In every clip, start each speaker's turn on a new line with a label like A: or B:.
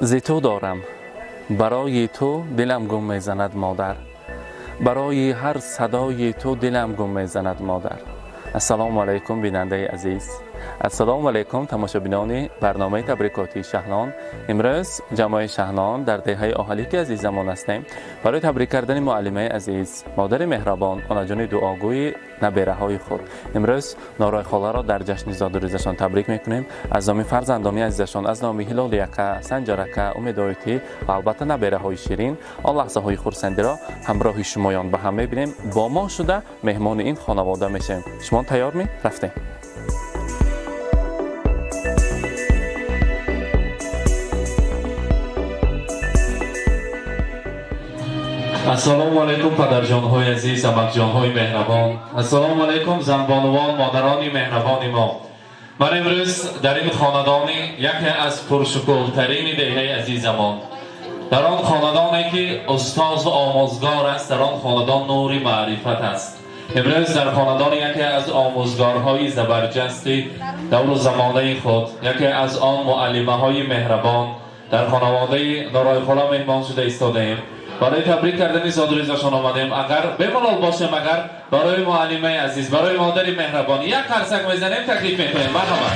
A: ز تو دارم برای تو دلم گم میزند مادر، برای هر صدای تو دلم گم میزند مادر. السلام علیکم بیننده عزیز، السلام علیکم تماشابینان برنامه تبریکاتی شهنان. امروز جماعت شهنان در دهه آهلیک عزیزمان هستیم برای تبریک کردن معلمه عزیز، مادر مهربان، آنجان دعاگوی نبیره های خود. امروز نارای خاله را در جشن زادروزشان تبریک میکنیم. از نام فرزندانی عزیزشان، از نام هلال یکا، سنجرکا، امید آیتی و البته نبیره های شیرین، آن لحظه های خورسندی را همراه شمایان به هم میبینیم. با ما شده مهمان این خانواده میشیم. شما تیار می رفتیم؟ السلام علیکم پدرجان های عزیز، عمکجان های مهربان. السلام علیکم زنبانوان، مادران مهربان ما. من امروز در این خاندانی یکی از پرشکوه دهه عزیزمان، در آن خاندانی که استاد و آموزگار است، در آن خاندان نوری معرفت است. امروز در خاندان یکی از آموزگارهای زبرجست دور و زمانه خود، یکی از آن معلمه های مهربان در خانواده نورای خلا مهمان شده ایستادیم. برای تبریک کردن زادروزشان آمدیم. اگر بملال باشیم، اگر برای معلمه عزیز، برای مادر مهربان یک قرصک میزنیم، تکلیف میکنیم. مرحبا.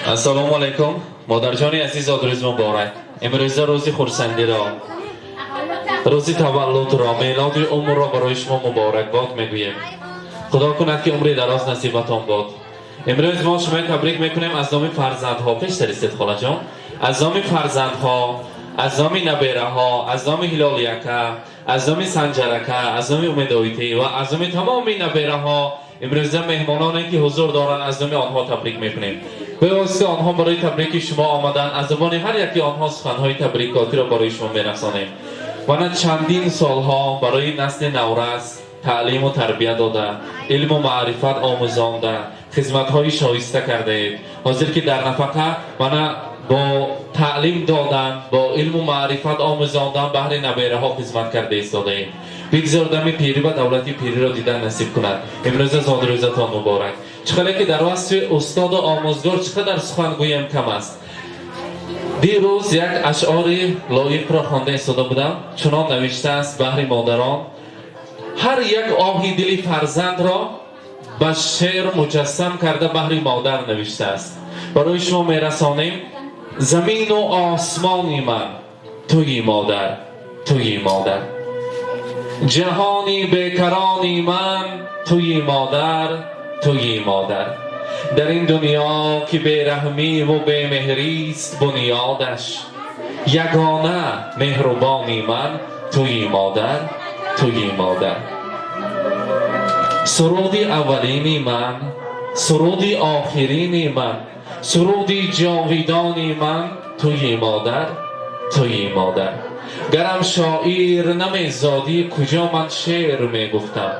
A: السلام علیکم مادرجان عزیز، زادروز مبارک. امروز روزی خورسندی را، روزی تولد را، میلاد عمر را برای شما مبارکباد میگوییم. خدا کند که عمری دراز نصیبتان باد. امروز ما شما تبریک میکنیم از نام فرزندها. پیش سرستید خاله جان. از نام فرزندها، از نام نبیره ها، از نام هلال یکا، از نام سنجرکا، از نام امید آیتی و از نام تمام نبیره ها، امروز مهمانانی که حضور دارند از نام آنها تبریک میکنیم. به واسطه آنها برای تبریک شما آمدن، از زبان هر یکی آنها سخنهای تبریکاتی را برای شما میرسانیم. و نه چندین سالها برای نسل نورس تعلیم و تربیت داده، علم و معرفت آموزانده، خدمت‌های شایسته کرده. حاضر که در نفقه و نه با تعلیم دادن، با علم و معرفت آموزاندن بهر نبیره ها خدمت کرده ایستاده ایم. بگذاردم پیری و دولتی پیری را دیدن نصیب کند. امروز زادروزتان مبارک. چقدر که در وصف استاد و آموزگار چقدر سخن گویم کم است. دیروز یک اشعار لایق را خوانده ایستاده بودم. چنان نوشته است بهر مادران: هر یک آهی دل فرزند را به شعر مجسم کرده بهر مادر نوشته است. برای شما میرسانیم: زمین و آسمانی من توی مادر، توی مادر. جهانی بیکرانی من توی مادر، توی مادر. در این دنیا که بیرحمی و بیمهری است بنیادش، یگانه مهربانی من توی مادر، توی مادر. سرودی اولینی من، سرودی آخرینی من، سرودی جاویدانی من توی مادر، توی مادر. گرم شاعر نمیزادی کجا من شعر میگفتم،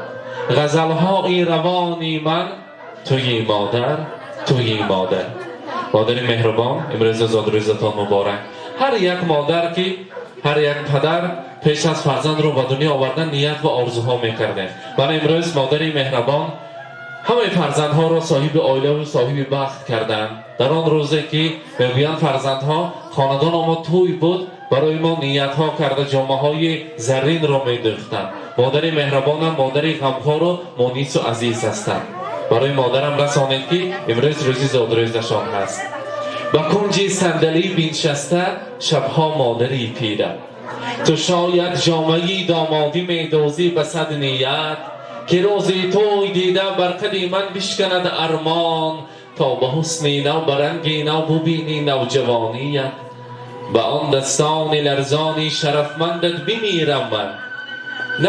A: غزلهای روانی من توی مادر، توی مادر. مادر مهربان، امروز زادروزتان مبارک. هر یک مادر که، هر یک پدر پیش از فرزند رو به دنیا آوردن نیت و آرزوها میکرده. من امروز مادر مهربان همه فرزندها را صاحب عائله و صاحب بخت کردند. در آن روزی که میگویند فرزندها خاندان ما توی بود، برای ما نیت ها کرده، جامعه های زرین را میدوختند. مادر مهربانم، مادر غمخوار و مونس و عزیز هستند. برای مادرم رسانید که امروز روزی زادروزشان هست. با کنج صندلی بنشسته شبها مادری پیره، تو شاید جامعه دامادی میدوزی به صد نیت، که روزی توی دیده بر قد من بشکند ارمان، تا به حسن نو برنگ نو ببینی نوجوانیت. به آن دستان لرزانی شرفمندت بمیرم من،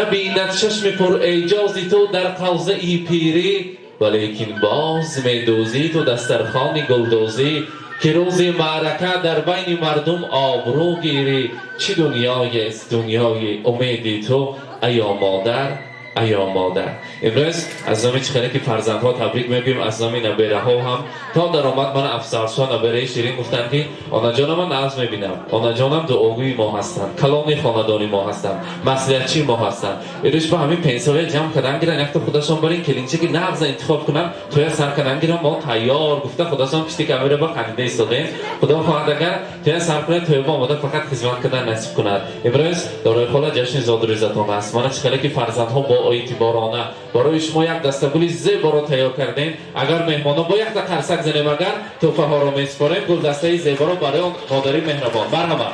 A: نبیند چشم پر اعجازی تو در قوزه ای پیری، ولیکن باز میدوزی تو دسترخوان گلدوزی که روز معرکه در بین مردم آبرو گیری. چه دنیایی است دنیای امیدی تو ایا مادر ایا مادر. امروز از نام چخیره که فرزندها تبریک میگیم، از نام نبیره ها هم تا در آمد من افسرشان نبیره شیرین گفتن که آنا جان من ناز میبینم، آنا جانم دعاگوی ما هستند، کلان خاندانی ما هستند، مسئولیتچی ما هستند. ایروش با همین پنسل جمع کردن گیرن یک تا خودشان برین کلینچه که نغز انتخاب کنن توی سر کنن گیرن ما تیار گفته خودشان پشت کامera با خنده ایستادیم. خدا خواهد اگر توی سر کنه توی ما آمده فقط خدمت کردن نصیب کند. امروز دارای خاله جشن زادروزتان است. من چخیره که فرزندها با اعتبارانه برای شما یک دستگلی زیبا را تیار کردیم. اگر مهمانا با یک قرصک زنیم اگر تحفه ها را میسپاریم، گلدسته زیبا را برای آن مادری مهربان. مرحبا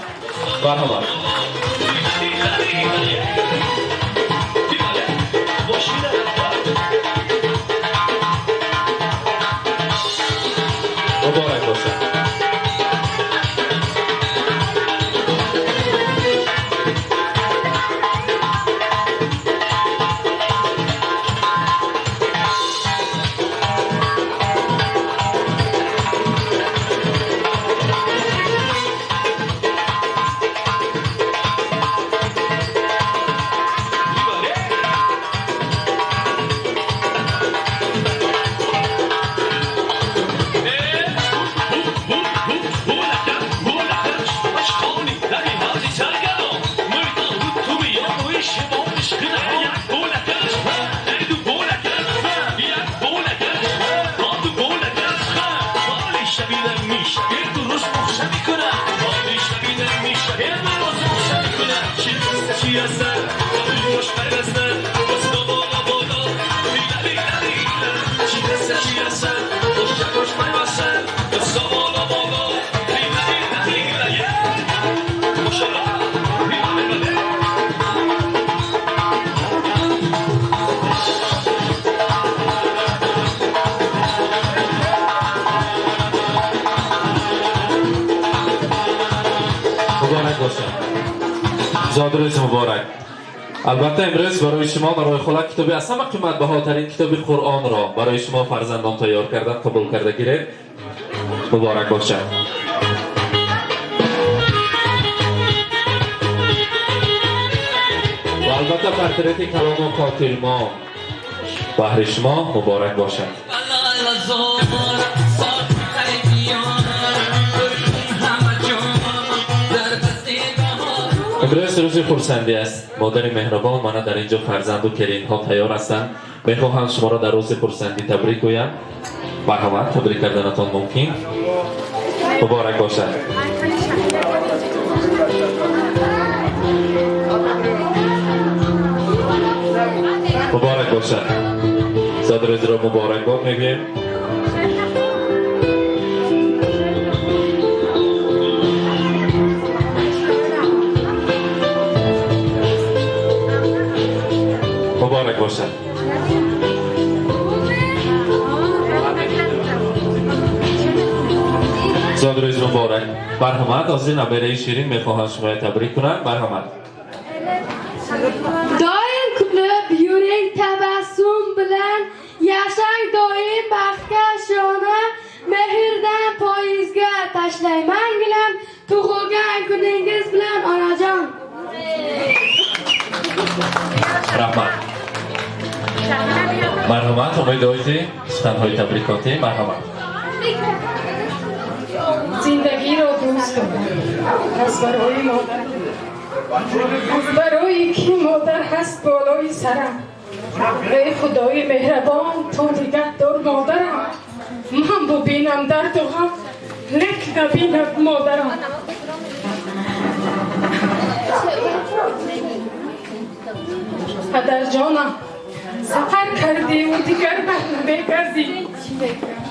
A: مرحبا. مبارک باشد. مبارک باشد. زادروز مبارک. البته امروز برای شما برای خالق کتابی از همه قیمت بهاترین کتاب قرآن را برای شما فرزندان تیار کردن، قبول کرده گیرید. مبارک باشد. و البته پرتریت کلام و قاتل ما بهر شما مبارک باشد. امروز روز خرسندی است. مادر مهربان من در اینجا فرزند و کرین ها تیار هستند. میخواهم شما را در روز خرسندی تبریک گویم. مرحمت تبریک کردنتان ممکن. مبارک باشد. مبارک باشد. زادروز را مبارک باد میگیم. مبارک باشد. زادروز مبارک. مرحمت. از این نبیره شیرین میخواهم شما تبریک کنم. مرحمت.
B: دایم kulib yuring tabassum bilan, yashang doim baxtkashona, mehrdan poyizga tashlayman gilam, tug'ilgan kuningiz bilan onajon.
A: Rahmat. مرحمت. امید آیدی سخنهای تبریکاتی. مرحمت.
B: زندگی را دوست دارم. از برای مادر، از برای که مادر هست بالای سرم. ای خدای مهربان تو نگه دار مادرم. من ببینم درد و غم لیک نبینم مادرم. پدر جانم سفر کردی و دیگر بر نمیگردی.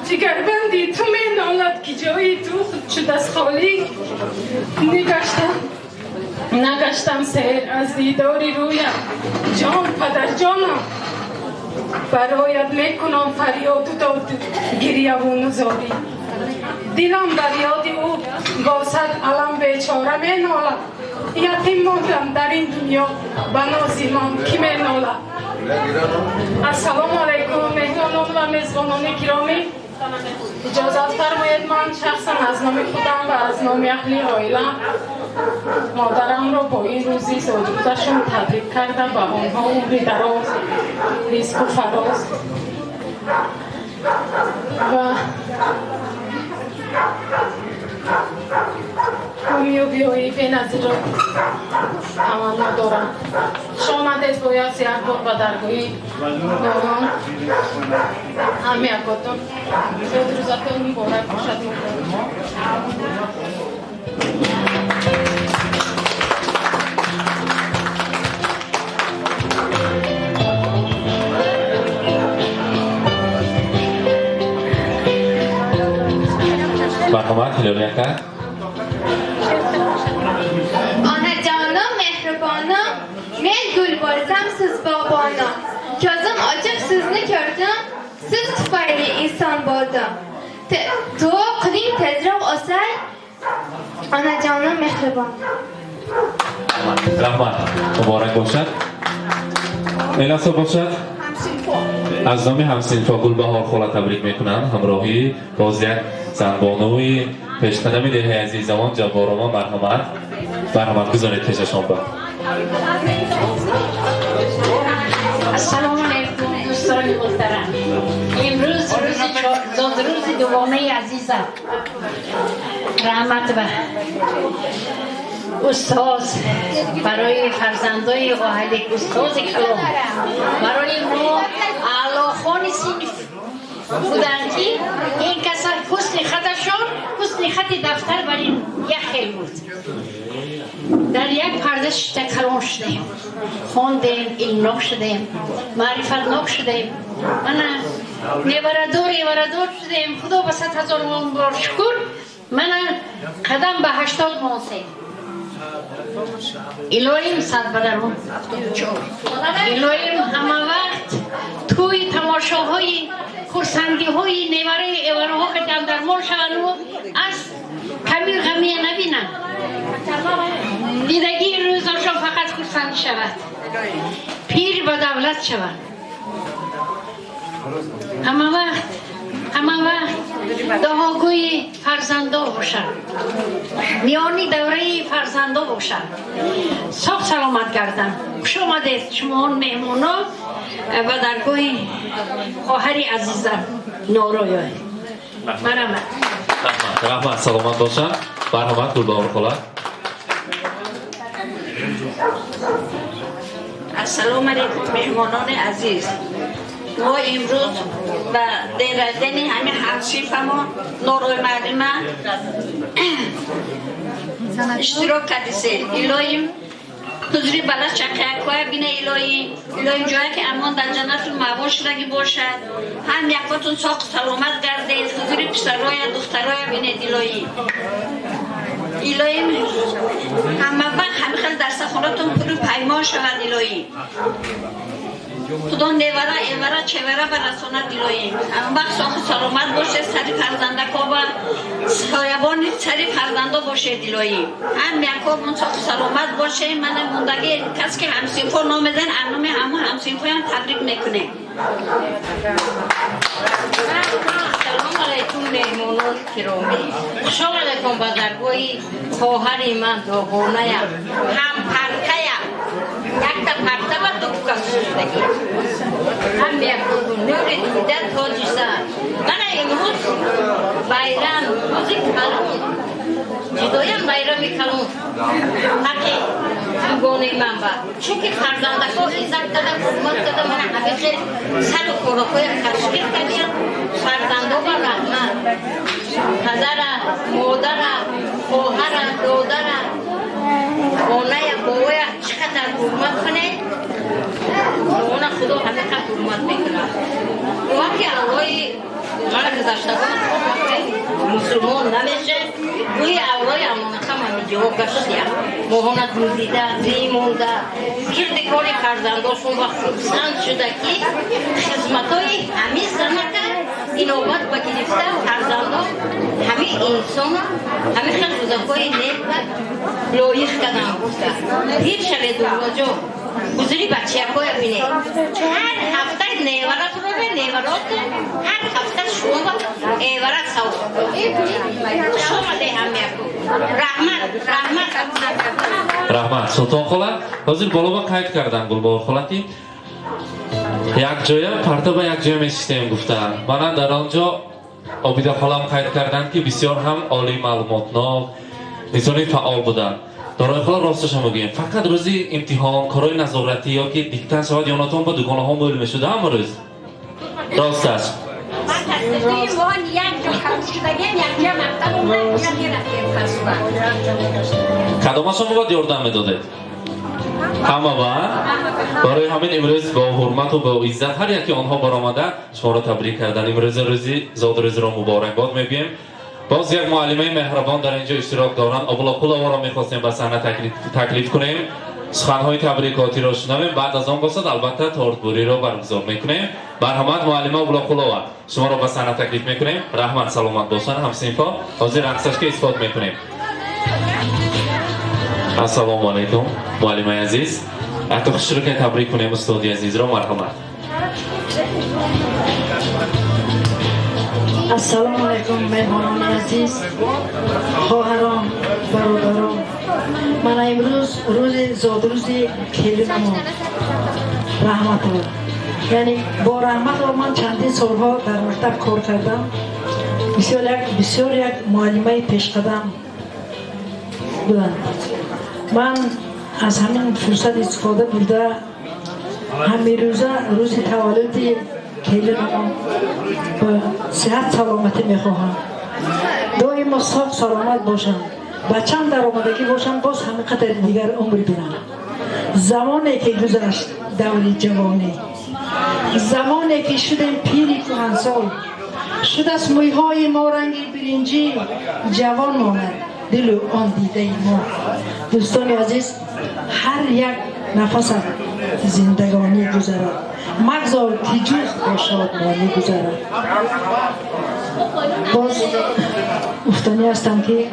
B: جگر بندی تو می نالد که جایی تو خود شد از خالی. نگشتم سیر از دیداری رویم. جان پدر جانم برایت میکنم فریاد و داد گریه و نزاری. دلم بر یاد او با صد علم بیچاره می نالد. یتیم ماندم در این دنیا به ناز من کی می نالد. السلام علیکم مهمان مهمانان و میزبانان گرامی، اجازت فرمایید من شخصا از نام خودم و از نام اهل عائله مادرم را با این روزی زادروزشون تبریک کرده و آنها عمری دراز، ریزق و فراز و کامیابی های بی‌نظیر را تمنا دارم. شامدید باید یک بار به درگاه نوران همه اکاتون زادروزتون مبارک باشد.
A: مرحمت هلولی اکا
C: آنه جانم مهربانم من گل بارزم siz babana Közüm açık siz ne gördüm siz tüfeğli insan buldum Dua kılayım tezrek olsay Ana canım mehriban
A: رحمت مبارک باشد ایلاسا باشد از نام همسینفا گلبهار خاله تبریک میکنم همراهی باز یک زنبانوی پیشقدمی دهه عزیزمان جبارما مرحمت گذارید پیششان با
D: السلام علیکم دوستان محترم امروز زادروز دومه عزیزم رحمت به استاد برای فرزندای اهل استاد کلام برای ما اعلاخان صنف بودن که این کسا حسن خطشان حسن خط دفتر برای یک خیل بود در یک پرده شده کلام شدیم خوندیم علمناک شدیم معرفتناک شدیم من نیوردار شدیم خدا به 100,000 بار شکر من قدم به 80 مانسه الهیم صد بدرون الهیم همه وقت توی تماشاهای خرسندی های نیوره ایوره ها که در مال شوند از کمی غمی نبینن دیدگی روزشان فقط خرسند شود پیر به دولت شود همه وقت دهاگوی فرزندا باشن میانی دوره فرزندا باشن ساخت سلامت گردن خوش آمدید شما مهمونا و درگاه خواهر عزیزم نورایای
A: رحمت سلامت باشن مرحمت گلبهار خاله
E: السلام علیکم مهمانان عزیز ما امروز و دیردن همه همسیف ما نوروی معلمه اشتراک کردیم الهیم حضوری بلا چقه اکوه بینه الهیم جایی که امان در جنتون معبول شدگی باشد هم یکاتون ساق سلامت گردید حضوری پسرای دخترای بینه الهیم همه وقت همه خیلی درس خونتون پلو پیمان شود الهیم خدا نیوره ایوره چوره برساند الهیم همه وقت ساخت سلامت باشه سری فرزندک و سایبان سری فرزنده باشه الهیم هم یکابون ساخت سلامت باشه من موندگی کسی که همسینفا نامزن انومی همسینفا هم تبریک میکنه
D: سلام علیکم مهمانان گرامی خوش آمدید به درگاه خواهر من دوگانه هم پرکه یک تا پرته و دو کسوشتگی هم یک نور دیده تاجیسن من امروز بایرم روزی کلون جدایم بایرمی کلون حقی دوگانه من با چون که فرزندک ها ایزک داده حرمت داده من همه خیلی سر و خوراکای تشکیل کردیم فرزنده و رحمت پدر مادر خواهر دادر خانه بابای چقدر حرمت کنه خانه خدا همه قد حرمت میکنه وقتی اولای من گذشتگان مسلمان نمیشه گوی اولای امانتم همه جواب گشتیم مهانت میدیده زیمونده گرد کاری فرزنداشون و خودسند شده که خدمتای همه زنکه این آباد با گرفته فرزندا همه انسان همه خیلی بزرگای نیک و لایق کردن بوده هیچ شده دو جا بزرگی بچه های بینه هر هفته نیوارت رو بینه
E: نیورات هر هفته شما ایورات سوق شما ده هم میکو رحمت
A: رحمت سلطان خالا حاضر بالا با قید کردن گلبار خالاتی یک جای پرده به یک جای میشتیم گفتن من در آنجا آبیده خالم قید کردن که بسیار هم عالی معلوماتناک انسانی فعال بودن دارای خالا راستش هم بگیم فقط روزی امتحان کارهای نظارتی یا که دیکتن شود یا ناتون با دوگانه ها مویل میشده همه روز راستش
E: من تصدیقی وان یک جا خلوش شدگیم یک جا مقتل اومد یک جا رفتیم فرسوان
A: کدامه شما باید یاردم میدادید همه برای همین امروز با حرمت و با عزت هر یکی آنها برآمده شما را تبریک کردن امروز روزی زاد روز را مبارکباد میگیم باز یک معلمه مهربان در اینجا اشتراک دارند ابولا پولا را میخواستیم به صحنه تکلیف کنیم سخنهای تبریکاتی را شنویم بعد از آن باشد البته تورتبوری را برگزار میکنیم مرحمت معلمه ابولا پولا شما را به صحنه تکلیف میکنیم رحمت سلامت باشن هم صنفا حاضر رقصش که استفاده میکنیم السلام علیکم معلم عزیز حتی خوش رو که تبریک کنیم استادی عزیز را مرحمت
F: السلام علیکم مهمانان عزیز خواهران برادران من امروز روز زادروزی کلیمم رحمت الله یعنی با رحمت الله من چندین سالها در مکتب کار کردم بسیار یک معلمه پیشقدم بودند من از همین فرصت استفاده برده همین روز تولد کلیمم با صحت سلامتی میخواهم دائما صحت سلامت باشم بچم در آمدگی باشم باز همین قدر دیگر عمر بینم زمانی که گذشت دوری جوانی زمانی که شدیم پیری کهنسال شد از مویهای ما رنگی برنجی جوان ماند دل و آن دیده ما دوستان عزیز هر یک نفس زندگانی گذرد مگذار که جز با شادمانی گذرد باز افتانی هستم که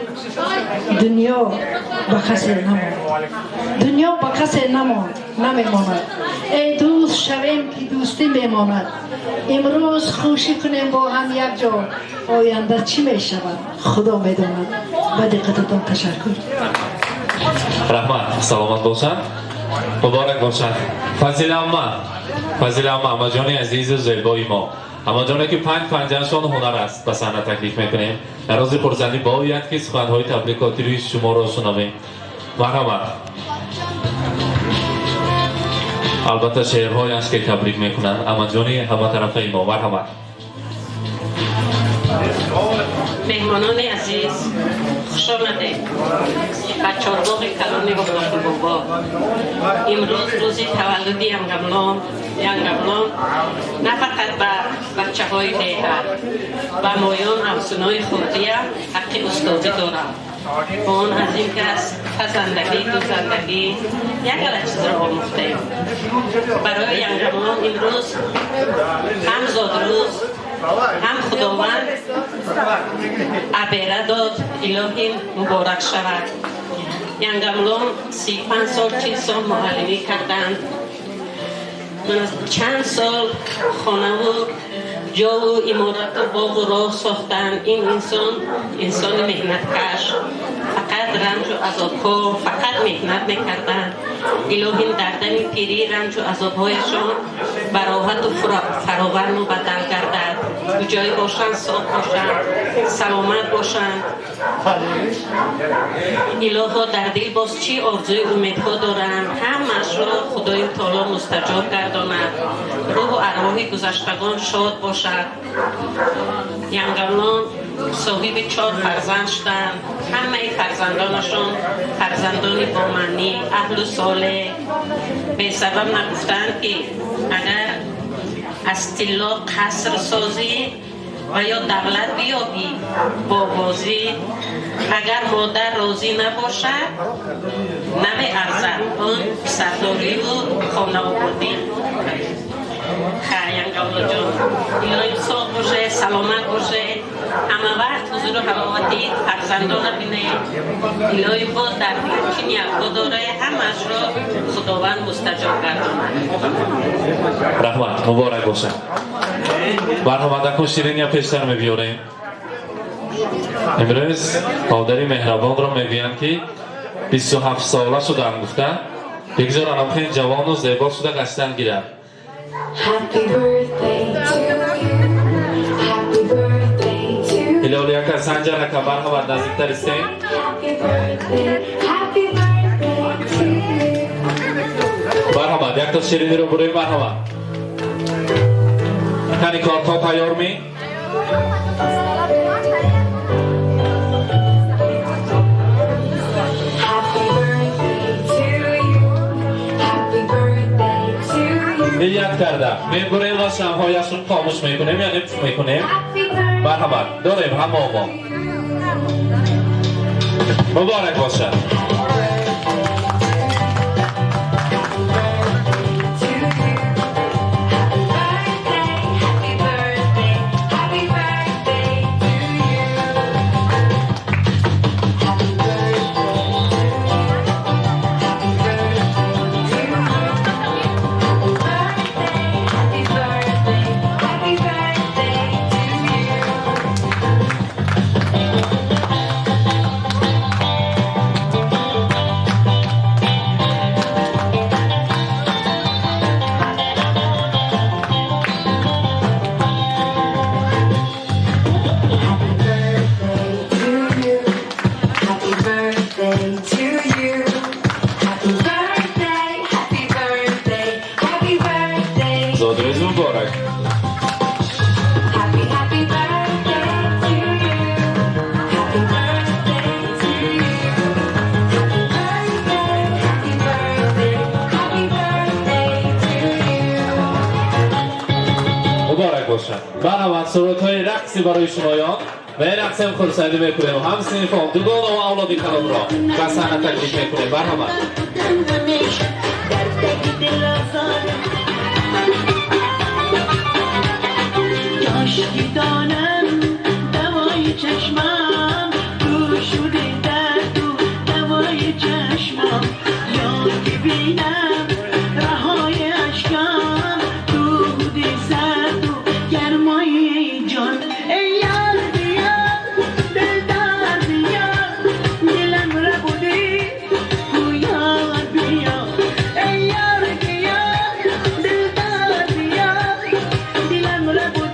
F: دنیا به کسی نماند دنیا به کسی نمیماند ای دوست شویم که دوستی میماند امروز خوشی کنیم با هم یک جا آینده چی میشود خدا میداند به دقتتان تشکر
A: رحمت سلامت باشن مبارک باشن فضیل اما جان عزیز و زیبای ما اما جانی که پنجهشان هنر است به صحنه تکلیف میکنیم در روز خرسندی باید که سخنهای تبریکاتی روی شما را شنویم مرحمت البته شعرهایش که تبریک میکنن اما جانی همه طرفه ما مرحمت
G: مهمانان عزیز خوش آمدید به چارباغ کلان گفتگو بابا امروز روزی تولدی ینگملان نه فقط به بچه های دیگر و مایان افزونای خودی حق استادی دارم با آن از این که از پسندگی دوزندگی یک علا چیز را آموختیم برای ینگملان امروز هم زادروز هم خداوند عبیره داد الهی مبارک شود ینگملان 35 سال 40 سال معلمی کردند من از چند سال خانه و جا و امارت و باغ و راه ساختن این انسان مهنت کش فقط رنج و عذابها فقط مهنت میکردن الهی در دم پیری رنج و عذابهایشان براحت و فراوان و بدل گردد جای باشند صاف باشند سلامت باشند الها در دل باز چی آرزوی امیدها دارند همش را خدای تعالی مستجاب گرداند روح و ارواح گذشتگان شاد باشد ینگملان صاحب 4 فرزند شدند همه فرزندانشان فرزندان بامنی اهل و صالح به سبب نگفتند که اگر از طلا قصر سازی و یا دولت بیابی با بازی اگر مادر راضی نباشد نمی ارزد آن سرداری و خانه آبادی ینگملان جان الهی ساق باشه سلامت باشه همه وقت حضور و حلاوتی فرزندان بینه الهی باز در دل چین یکا داره همش را خداوند مستجاب گرداند
A: رحمت مبارک باشن مرحمت کن شیرین یا پیشتر میبیاریم امروز مادری مهربان را میگویند که 27 ساله شدن گفتن بگذار انام خیلی جوان و زیبا شده قشنگ گیرد هلالی اکر سنجر اکر مرحمت نزدیکتر استیم مرحمت یک تا شیرینی رو بروی مرحمت کنی کارتا تیار می نیت کرده میبریم و شمهایشون خاموش میکنیم یا نفت میکنیم مرحمت داریم همه آقا مبارک باشد زادروز مبارک مبارک باشد مرحمت سرودهای رقصی برای شمایان و این رقص هم خورسندی میکنیم و هم صنف هم دوگان و اولادی کلام را قصانه تکلیف میکنیم مرحمت
H: دانم دوای چشمم تو شده درد و دوای چشمم یاد ببینم رهای اشکم تو بوده سرد و گرمای جان ای یار بیا دل دار بیا دلم را بوده تو یار بیا ای یار بیا دل دار بیا دلم را بوده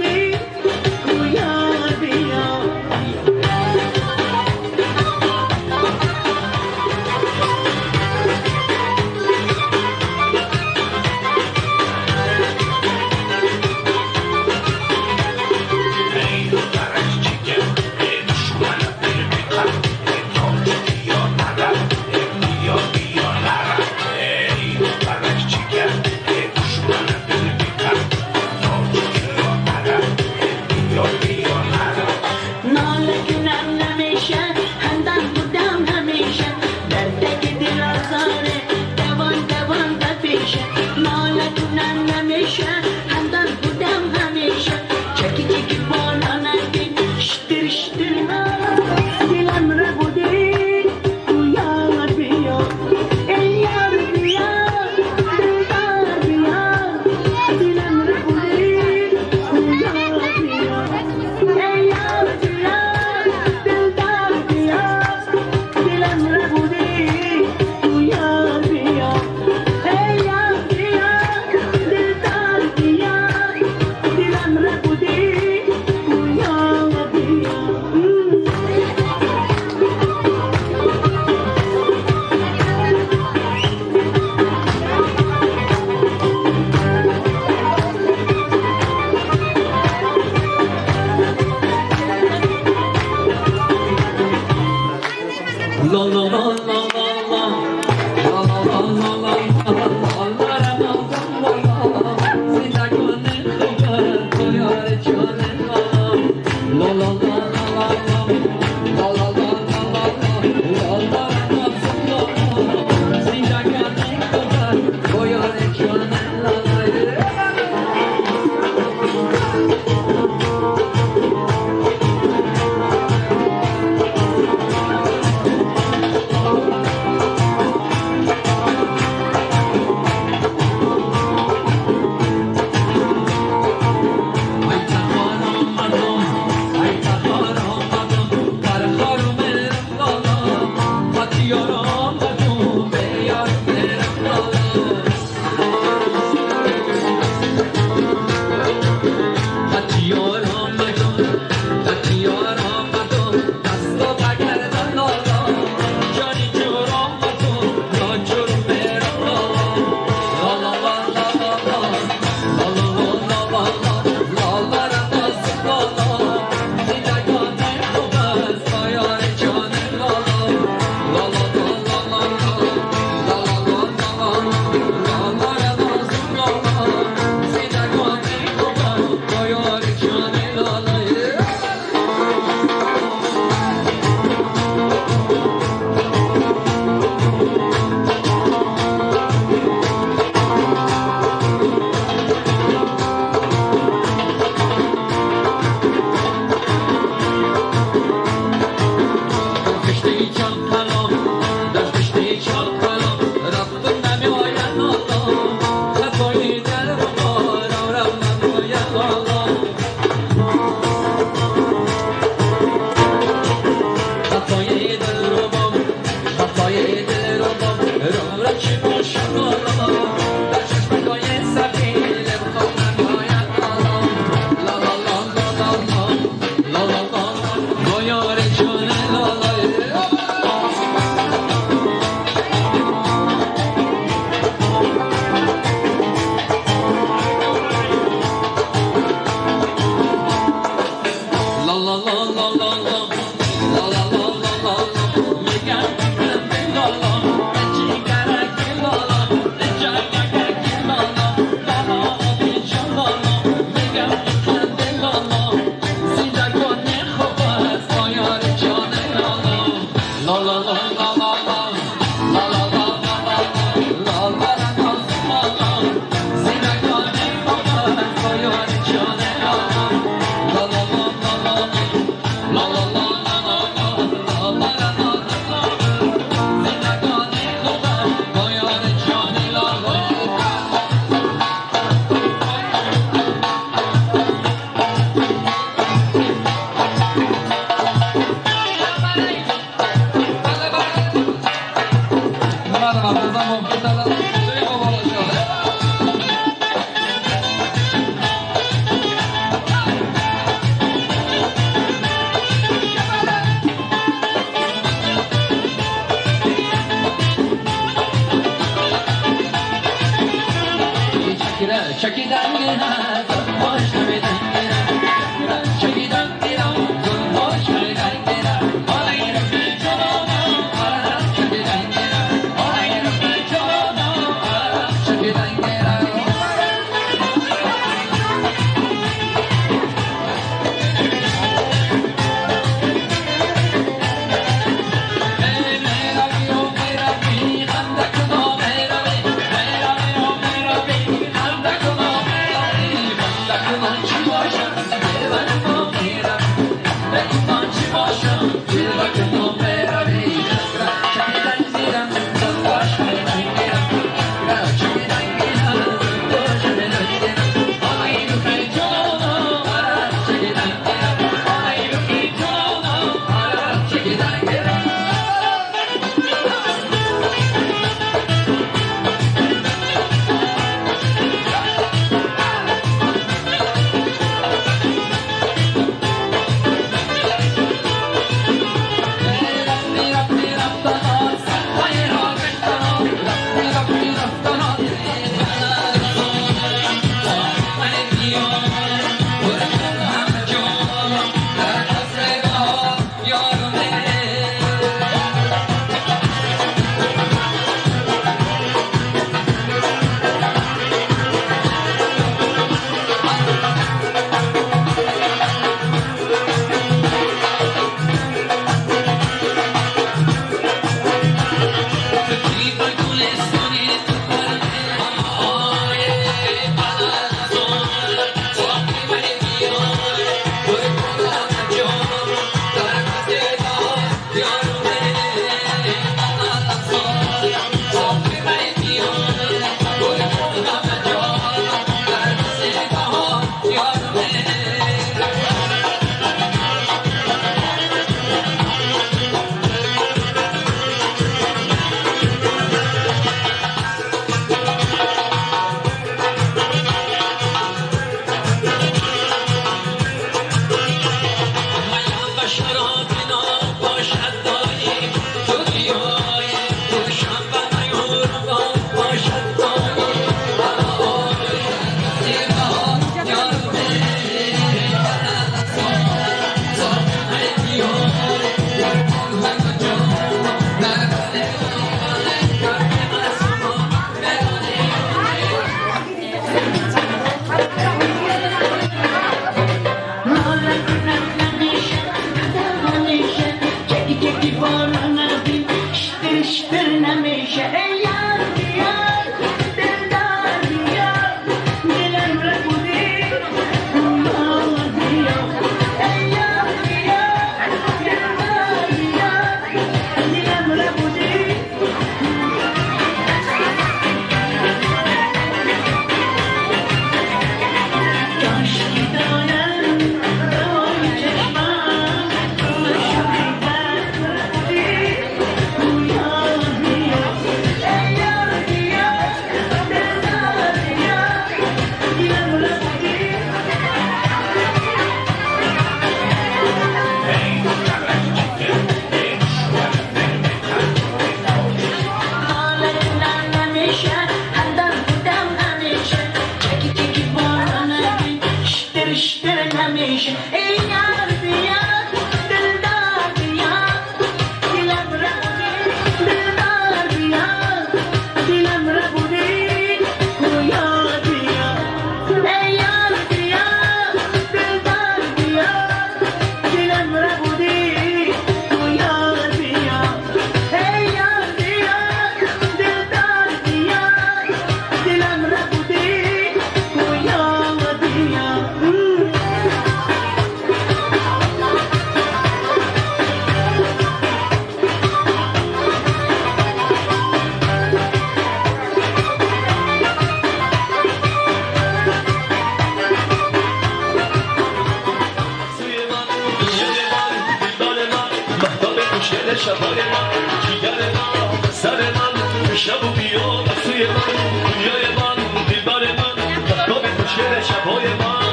I: شبای من جیگر من سر من شب و بیا سوی من دنیای من دلبر من مهتاب خوشگل شبای من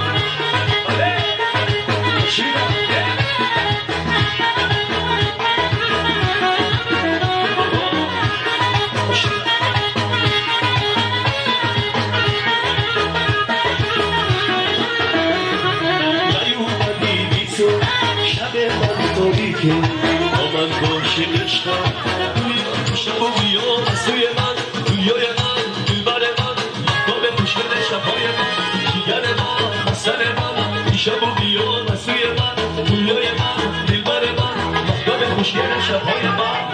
I: نیومدی بیتو شب من تاریکه من باشه عشقم شب و بیا سوی من دنیای من دلبر من مهتاب خوشگل شبای من جیگر من سر من شب و بیا سوی من دنیای من دلبر من مهتاب خوشگل شبای من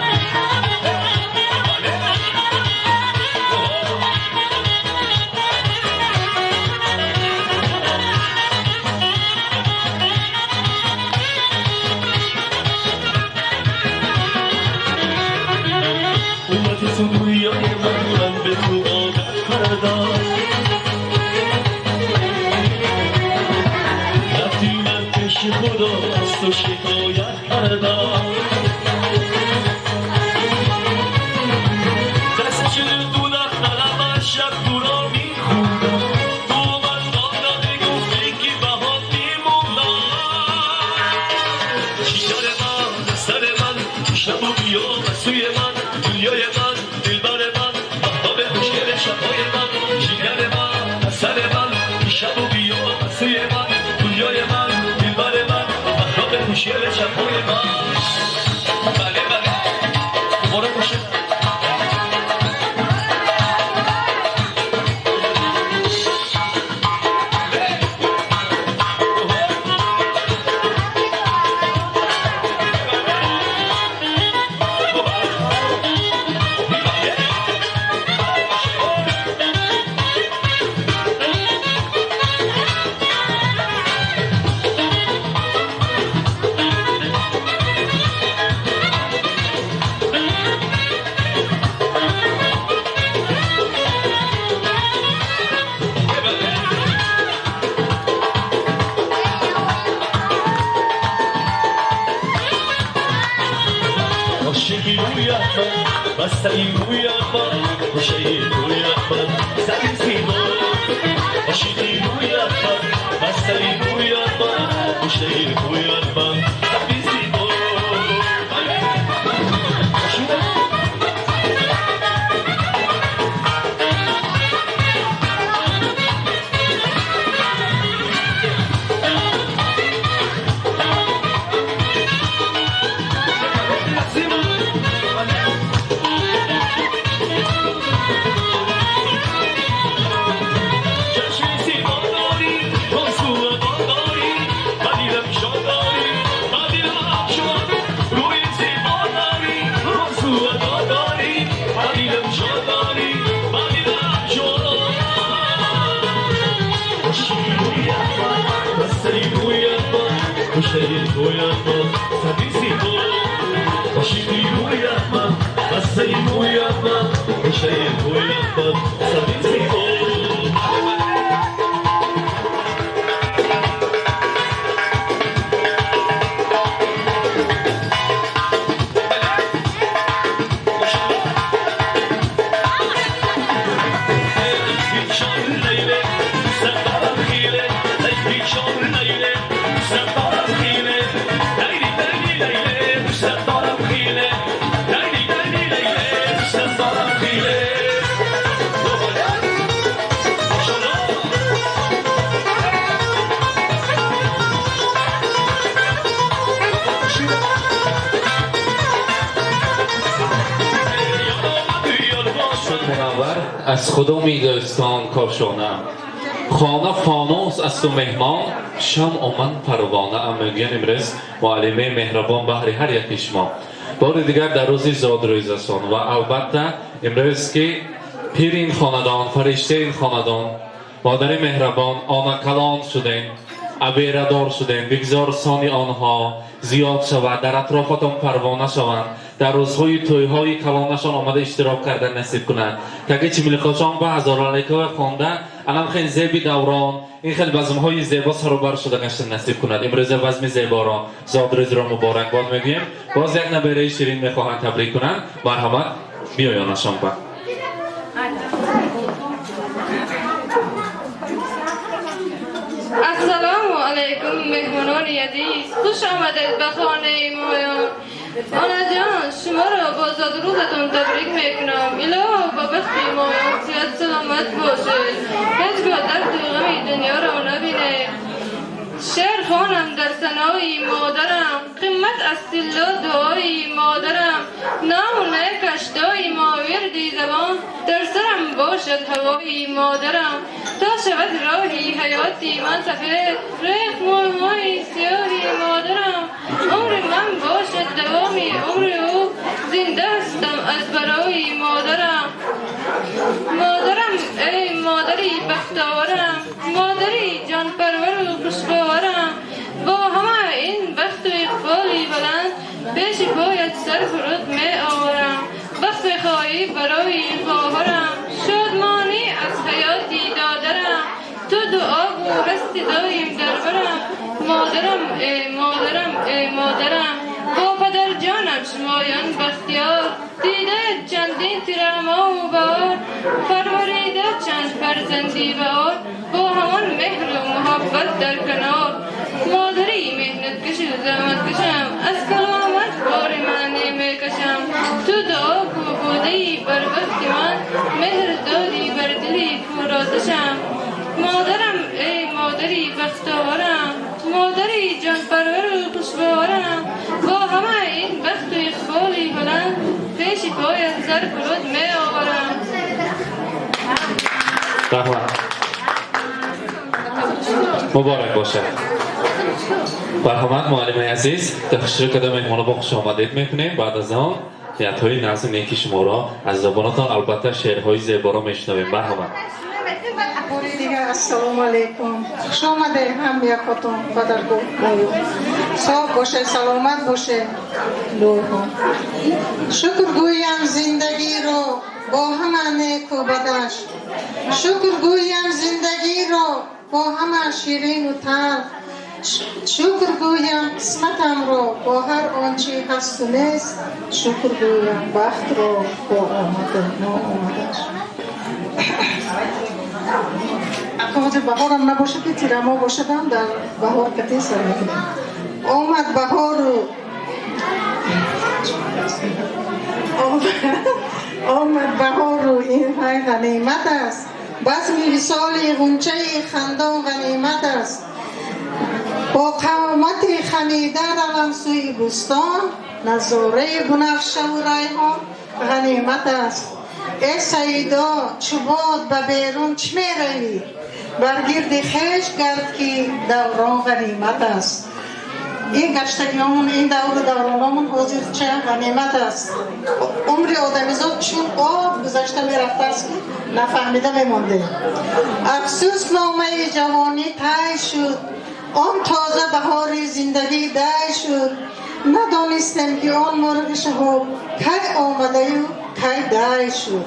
I: دنیای من به تو عادت کردم رفتی من پیش خدا از تو شکایت کردم دست دو دخترم شب تو را میخوندم تو من دادم گفتی که بهات میموندم جیگر من سر من شب و بیا سوی من دنیای من شبای من جیگر من سر من شب و بیا سوی من دنیای من دلبر من مهتاب خوشگل شبای من خوشی روی من بستنی روی من خوشی روی من سبیل سیما عاشقی روی من بستنی روی من خوشی روی من سبیل سیما خوشی روی من سبیل سیما عاشقی روی من بستنی روی من خوشی روی من سبیل سیما
A: از خدامی داستان کاشانه خانه فانوس است و مهمان شمع و من پروانه ام میگن امروز معلمه مهربان بهر هر یک شما بار دیگر در روز زادروزتان و البته امروز که پیر این خاندان فرشته این خاندان مادر مهربان آن کلان شدین ابیردار شدین بگذار سانی آنها زیاد شود در اطرافتان پروانه شوند در روزهای تویهای کلانشان آمده اشتراک کردن نصیب کنند که اگه چی ملکاشان به هزار علیکه خونده الان خیلی زیبی دوران این خیلی بزمهای زیبا سر و بر شده گشتن نصیب کند امروز بزم زیبا را زادروز را مبارک باد میگیم باز یک نبره شیرین میخواهند تبریک کنند مرحمت بیایانشان با
C: السلام علیکم مهمانان عزیز خوش آمدید به خانه مایان آنا جان شما را با زادروزتون تبریک میکنم الهی با بخت مایان صحت سلامت باشید هیچگاه درد و غم دنیا را نبینید شعر خوانم در ثنای مادرم قمت از تلا دعای مادرم نام و نیکش دای ما وردی زبان در سرم باشد هوای مادرم تا شود راهی حیاتی من سفید ریخ موی سیاهی مادرم عمر من باشد دوامی عمر او زنده هستم از برای مادرم مادرم ای مادری بختاورم مادری جان پرور و خوشباورم با همه این بخت و اقبالی بلند پیش پایت سر فرود می آورم بخت خواهی برای خواهرم شادمانی از حیاتی دادرم تو دعا و هستی دایم در برم مادرم ای مادرم ای مادرم با پدر جانم شمایان بختیار دیده چندین تیرما و بار پروریده چند فرزندی بار با همان مهر و محبت در کنار مادری مهنت کش و زحمت کشم از کلامت بار من نمی کشم تو دعا کو بودی بر وقت من مهر دادی بر دلی پوراتشم مادرم ای مادری بختاورم مادری جان پرور و خوشباورم با همه این بخت و اقبالی بلند پیش پایت سر فرود می آورم
A: مبارک باشه مرحمت معلم عزیز تشکر کردم مهمانا با خوش آمدید میکنیم بعد از آن نیت‌های نظم نیکی شما را از زبانتان البته شعرهای زیبا را میشنویم مرحمت
J: دیگر السلام علیکم خوش آمده هم یکاتون بدرگو صاحب باشه سلامت باشه لوها شکر گویم زندگی رو با همه نیک و بدش شکر گویم زندگی رو با همه شیرین و تلخ شکر گویم قسمتم را با هر آنچه هست و نیست، شکر گویم بخت را با آمدش. اگه بهارم نباشه که تیرما باشدم در بهار کتی سر میکنم. آمد بهار رو آمد بهار رو این های غنیمت است. بزم وصال غنچه خندان غنیمت است. با قامت خمیده روم سوی بستان، نظاره بنفشه و ریحان غنیمت است. ای سیدا چو باد به بیرون چه می روی؟ بر گرد خویش گرد که دوران غنیمت است. این گشتگیامون، این دورانامون حاضر چه غنیمت است. عمر آدمیزاد چون آب گذشته می رفته است که نفهمیده می مانده. افسوس نامه جوانی تای شد، آن تازه بهار زندگی دی شد. ندانستم که آن مرغ شهاب کی آمده و کی دی شد.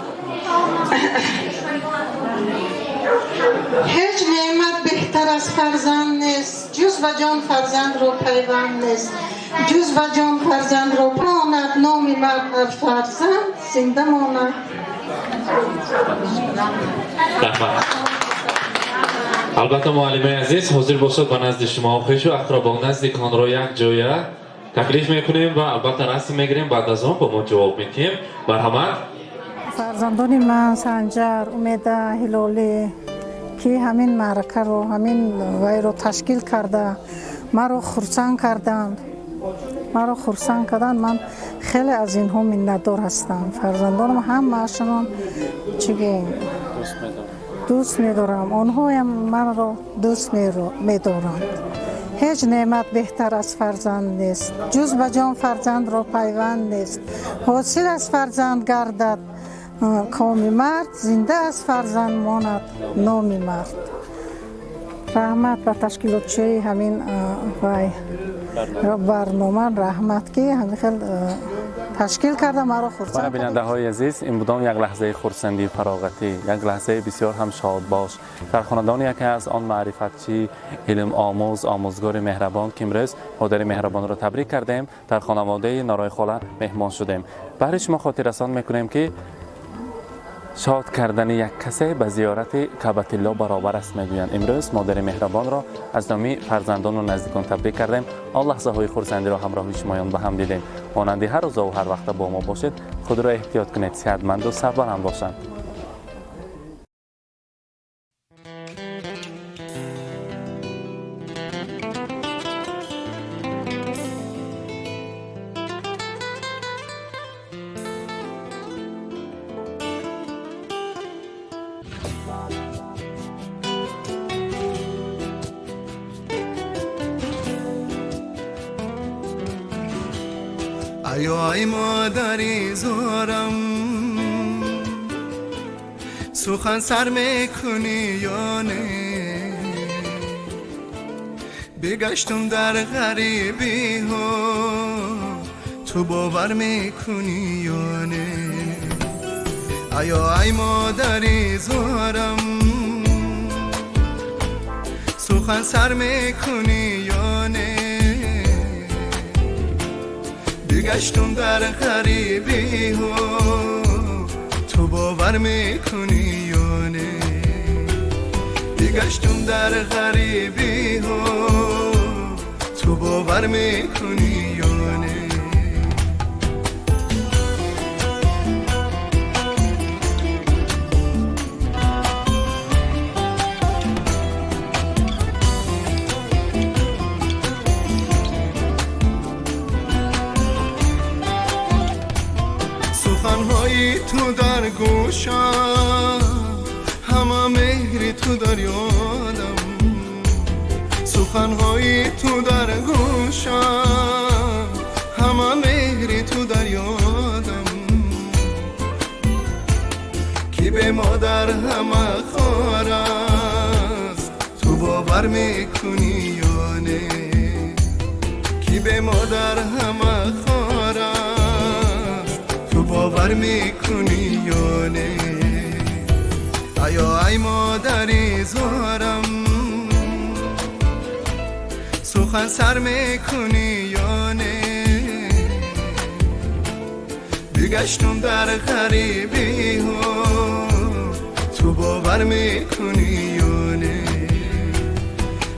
J: هیچ نعمت بهتر از فرزند نیست، جز به جان فرزند رو پیوند نیست. جز به جان فرزند رو پاند، نام مرد فرزند زنده ماند.
A: البته معلم عزیز حاضر باشد به نزد شما خویش و اقربان نزدیکان را یک جای تکلیف میکنیم و البته رسم میگیریم. بعد از آن با ما جواب میدیم. مرحمت.
K: فرزندان من سنجر، امیده، هلالی که همین معرکه رو، همین وای رو تشکیل کرده مرا خرسند کردند. من خیلی از اینها منتدار هستم. فرزندانم همه‌شان چگونه دوست می‌دارم، آنها هم من را دوست می‌دارند. هیچ نعمت بهتر از فرزند نیست، جز به جان فرزند را پیوند نیست. حاصل از فرزند گردد کام مرد، زنده از فرزند ماند نام مرد. رحمت به تشکیلاتچی همین برنامه رحمت که همین خیلی تشکیل کرده مرا خرسند.
L: بیننده های عزیز، این بودم یک لحظه خرسندی فراغتی، یک لحظه بسیار هم شاد باش در خاندان یکی از آن معرفتچی علم آموز آموزگار مهربان که امروز مادر مهربان را تبریک کردیم. در خانواده نارای خاله مهمان شدیم. برای شما خاطر رسان میکنیم که شاد کردن یک کسی به زیارت کعبه الله برابر است میگویند. امروز مادر مهربان را از نام فرزندان و نزدیکان تبریک کردیم. آن لحظه های خرسندی را همراه شمایان به هم دیدیم. مانند هر روز و هر وقت با ما باشید. خود را احتیاط کنید، صحتمند و صبرمند باشند.
M: ای مادری زارم سخن سر میکنی یا نه؟ بگشتم در غریبی ها تو باور میکنی یا نه؟ ای مادری زارم سخن سر میکنی یا نه؟ بگشتم در غریبی ها تو باور میکنی یا نه؟ بگشتم در غریبی ها تو باور میکنی یا نه؟ سخنهای تو در گوشم، همه مهری تو در یادم. سخنهای تو در گوشم، همه مهری تو در یادم. کی به مادر همه خوار است تو باور میکنی یا نه؟ کی به مادر همه خوار است تو باور میکنی یا نه؟ ای مادری زارم سخن سر میکنی یا نه بگشتم در غریبی ها تو باور میکنی یا نه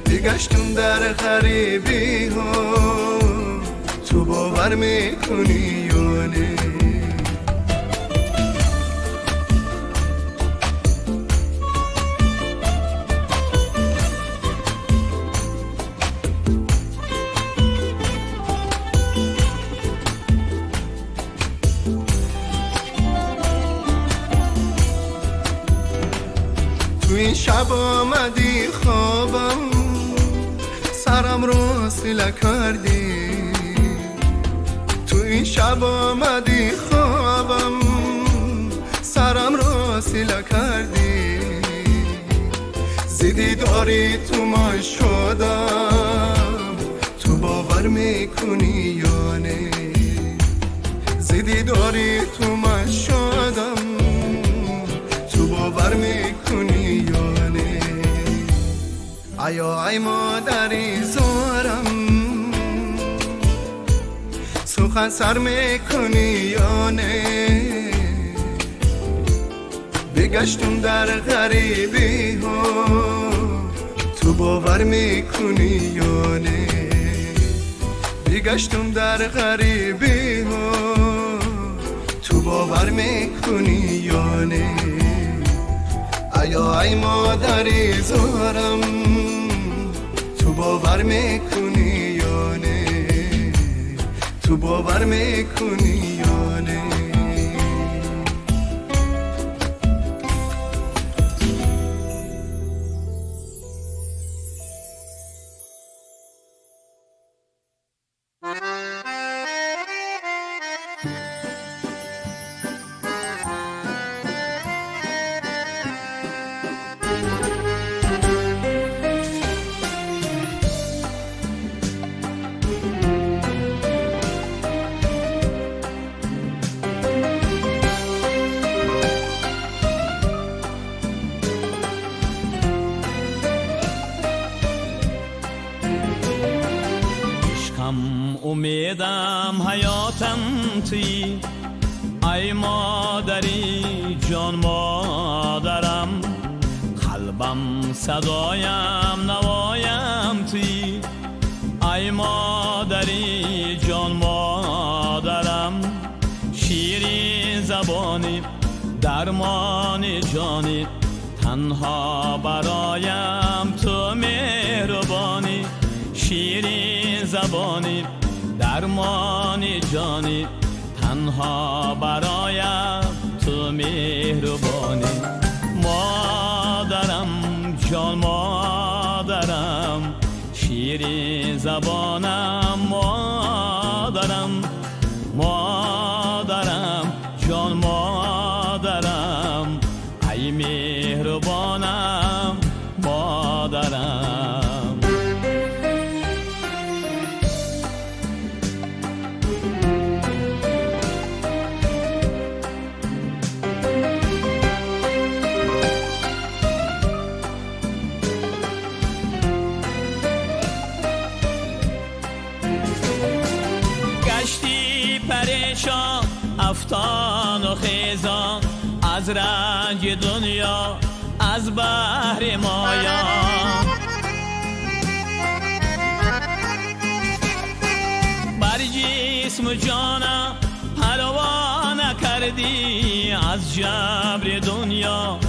M: بگشتم در غریبی ها تو باور میکنی یا نه تو این شب آمدی خوابم سرم رو سیله کردی تو این شب آمدی خوابم سرم رو سیله کردی زیدی داری تو من شدم تو باور میکنی یا نه زیدی داری تو من شدم تو باور میکنی یا نه ای مادری زارم سخن سر میکنی یا نه بگشتم در غریبی ها تو باور میکنی یا نه بگشتم در غریبی ها تو باور میکنی یا نه ای مادری زارم تو باور میکنی یا نه تو باور میکنی یا نه
N: امیدم حیاتم توی ای مادری جان مادرم قلبم صدایم نوایم توی ای مادری جان مادرم شیرین زبانی درمان جانی تنها برایم تو مهربانی شیرین زبانی درمانی جانی تنها برایم تو مهربانی مادرم جان مادرم شیرین زبانم مادرم مادرم جان مادرم ای مهربانم مادرم افتان و خیزان از رنج دنیا از بحر مایا بر جسم جانا پروا نکردی از جبر دنیا